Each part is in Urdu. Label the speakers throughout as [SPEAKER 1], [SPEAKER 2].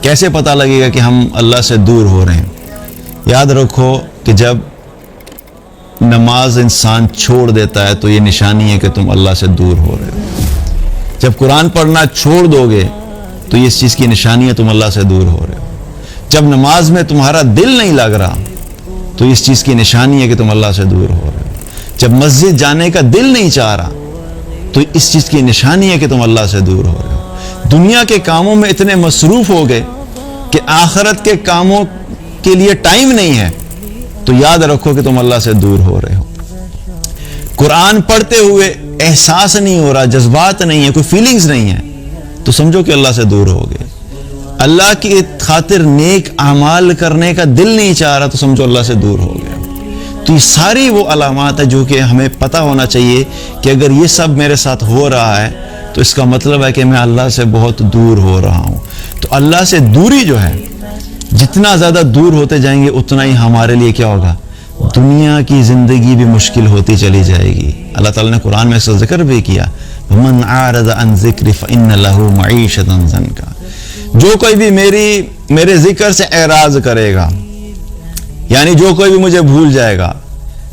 [SPEAKER 1] کیسے پتہ لگے گا کہ ہم اللہ سے دور ہو رہے ہیں؟ یاد رکھو کہ جب نماز انسان چھوڑ دیتا ہے تو یہ نشانی ہے کہ تم اللہ سے دور ہو رہے ہو۔ جب قرآن پڑھنا چھوڑ دو گے تو یہ اس چیز کی نشانی ہے تم اللہ سے دور ہو رہے ہو۔ جب نماز میں تمہارا دل نہیں لگ رہا تو اس چیز کی نشانی ہے کہ تم اللہ سے دور ہو رہے ہو۔ جب مسجد جانے کا دل نہیں چاہ رہا تو اس چیز کی نشانی ہے کہ تم اللہ سے دور ہو رہے ہو۔ دنیا کے کاموں میں اتنے مصروف ہو گئے کہ آخرت کے کاموں کے لیے ٹائم نہیں ہے تو یاد رکھو کہ تم اللہ سے دور ہو رہے ہو۔ قرآن پڑھتے ہوئے احساس نہیں ہو رہا، جذبات نہیں ہے، کوئی فیلنگز نہیں ہے تو سمجھو کہ اللہ سے دور ہو گئے۔ اللہ کی خاطر نیک اعمال کرنے کا دل نہیں چاہ رہا تو سمجھو اللہ سے دور ہو گیا۔ تو یہ ساری وہ علامات ہیں جو کہ ہمیں پتہ ہونا چاہیے کہ اگر یہ سب میرے ساتھ ہو رہا ہے تو اس کا مطلب ہے کہ میں اللہ سے بہت دور ہو رہا ہوں۔ تو اللہ سے دوری جو ہے، جتنا زیادہ دور ہوتے جائیں گے اتنا ہی ہمارے لیے کیا ہوگا؟ دنیا کی زندگی بھی مشکل ہوتی چلی جائے گی۔ اللہ تعالیٰ نے قرآن میں اس کا ذکر بھی کیا، وَمَنْ أَعْرَضَ عَنْ ذِكْرِ فَإِنَّ لَهُ مَعِيشَةً ضَنْكَ۔ جو کوئی بھی میرے ذکر سے اعراض کرے گا، یعنی جو کوئی بھی مجھے بھول جائے گا،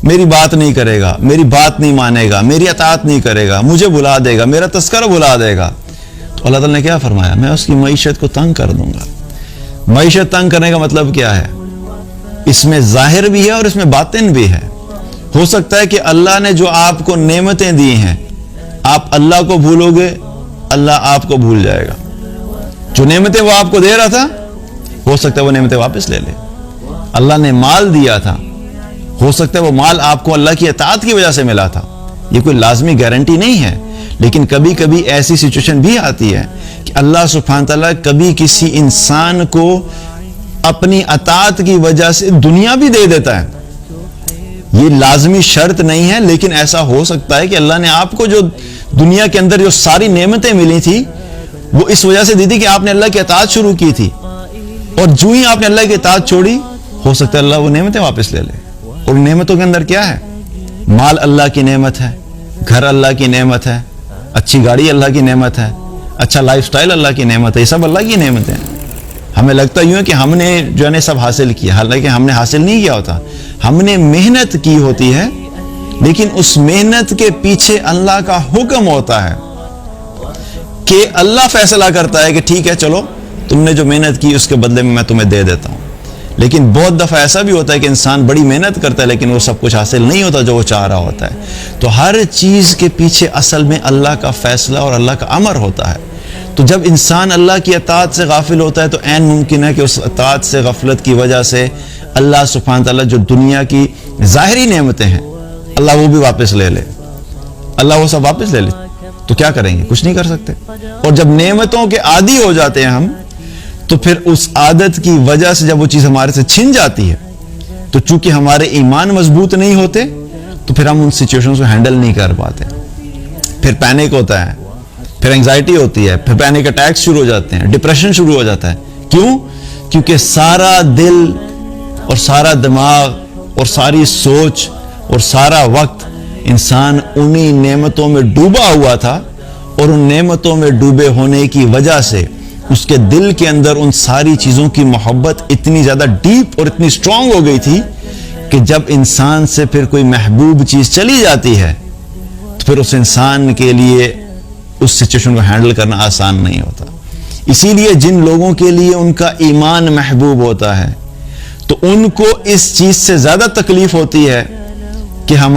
[SPEAKER 1] میری بات نہیں کرے گا، میری بات نہیں مانے گا، میری اطاعت نہیں کرے گا، مجھے بھلا دے گا، میرا تذکرہ بھلا دے گا، تو اللہ تعالیٰ نے کیا فرمایا؟ میں اس کی معیشت کو تنگ کر دوں گا۔ معیشت تنگ کرنے کا مطلب کیا ہے؟ اس میں ظاہر بھی ہے اور اس میں باطن بھی ہے۔ ہو سکتا ہے کہ اللہ نے جو آپ کو نعمتیں دی ہیں، آپ اللہ کو بھولو گے، اللہ آپ کو بھول جائے گا۔ جو نعمتیں وہ آپ کو دے رہا تھا، ہو سکتا ہے وہ نعمتیں واپس لے لے۔ اللہ نے مال دیا تھا، ہو سکتا ہے وہ مال آپ کو اللہ کی اطاعت کی وجہ سے ملا تھا۔ یہ کوئی لازمی گارنٹی نہیں ہے، لیکن کبھی کبھی ایسی سچویشن بھی آتی ہے کہ اللہ سبحانہ تعالیٰ کبھی کسی انسان کو اپنی اطاعت کی وجہ سے دنیا بھی دے دیتا ہے۔ یہ لازمی شرط نہیں ہے، لیکن ایسا ہو سکتا ہے کہ اللہ نے آپ کو جو دنیا کے اندر جو ساری نعمتیں ملی تھی وہ اس وجہ سے دی تھی کہ آپ نے اللہ کی اطاعت شروع کی تھی، اور جو ہی آپ نے اللہ کی اطاعت چھوڑی، ہو سکتا ہے اللہ وہ نعمتیں واپس لے لے۔ اور نعمتوں کے اندر کیا ہے؟ مال اللہ کی نعمت ہے، گھر اللہ کی نعمت ہے، اچھی گاڑی اللہ کی نعمت ہے، اچھا لائف سٹائل اللہ کی نعمت ہے، یہ سب اللہ کی نعمتیں ہیں۔ ہمیں لگتا یوں ہے کہ ہم نے جو ہے سب حاصل کیا، حالانکہ ہم نے حاصل نہیں کیا ہوتا، ہم نے محنت کی ہوتی ہے، لیکن اس محنت کے پیچھے اللہ کا حکم ہوتا ہے کہ اللہ فیصلہ کرتا ہے کہ ٹھیک ہے چلو تم نے جو محنت کی اس کے بدلے میں تمہیں دے دیتا ہوں۔ لیکن بہت دفعہ ایسا بھی ہوتا ہے کہ انسان بڑی محنت کرتا ہے لیکن وہ سب کچھ حاصل نہیں ہوتا جو وہ چاہ رہا ہوتا ہے۔ تو ہر چیز کے پیچھے اصل میں اللہ کا فیصلہ اور اللہ کا امر ہوتا ہے۔ تو جب انسان اللہ کی اطاعت سے غافل ہوتا ہے تو عین ممکن ہے کہ اس اطاعت سے غفلت کی وجہ سے اللہ سبحانہ تعالیٰ جو دنیا کی ظاہری نعمتیں ہیں اللہ وہ بھی واپس لے لے، اللہ وہ سب واپس لے لے، تو کیا کریں گے؟ کچھ نہیں کر سکتے۔ اور جب نعمتوں کے عادی ہو جاتے ہیں ہم، تو پھر اس عادت کی وجہ سے جب وہ چیز ہمارے سے چھن جاتی ہے تو چونکہ ہمارے ایمان مضبوط نہیں ہوتے تو پھر ہم ان سچویشنز کو ہینڈل نہیں کر پاتے، پھر پینک ہوتا ہے، پھر انگزائٹی ہوتی ہے، پھر پینک اٹیکس شروع ہو جاتے ہیں، ڈپریشن شروع ہو جاتا ہے۔ کیوں؟ کیونکہ سارا دل اور سارا دماغ اور ساری سوچ اور سارا وقت انسان انہی نعمتوں میں ڈوبا ہوا تھا، اور ان نعمتوں میں ڈوبے ہونے کی وجہ سے اس کے دل کے اندر ان ساری چیزوں کی محبت اتنی زیادہ ڈیپ اور اتنی سٹرونگ ہو گئی تھی کہ جب انسان سے پھر کوئی محبوب چیز چلی جاتی ہے تو پھر اس انسان کے لیے اس سچویشن کو ہینڈل کرنا آسان نہیں ہوتا۔ اسی لیے جن لوگوں کے لیے ان کا ایمان محبوب ہوتا ہے تو ان کو اس چیز سے زیادہ تکلیف ہوتی ہے کہ ہم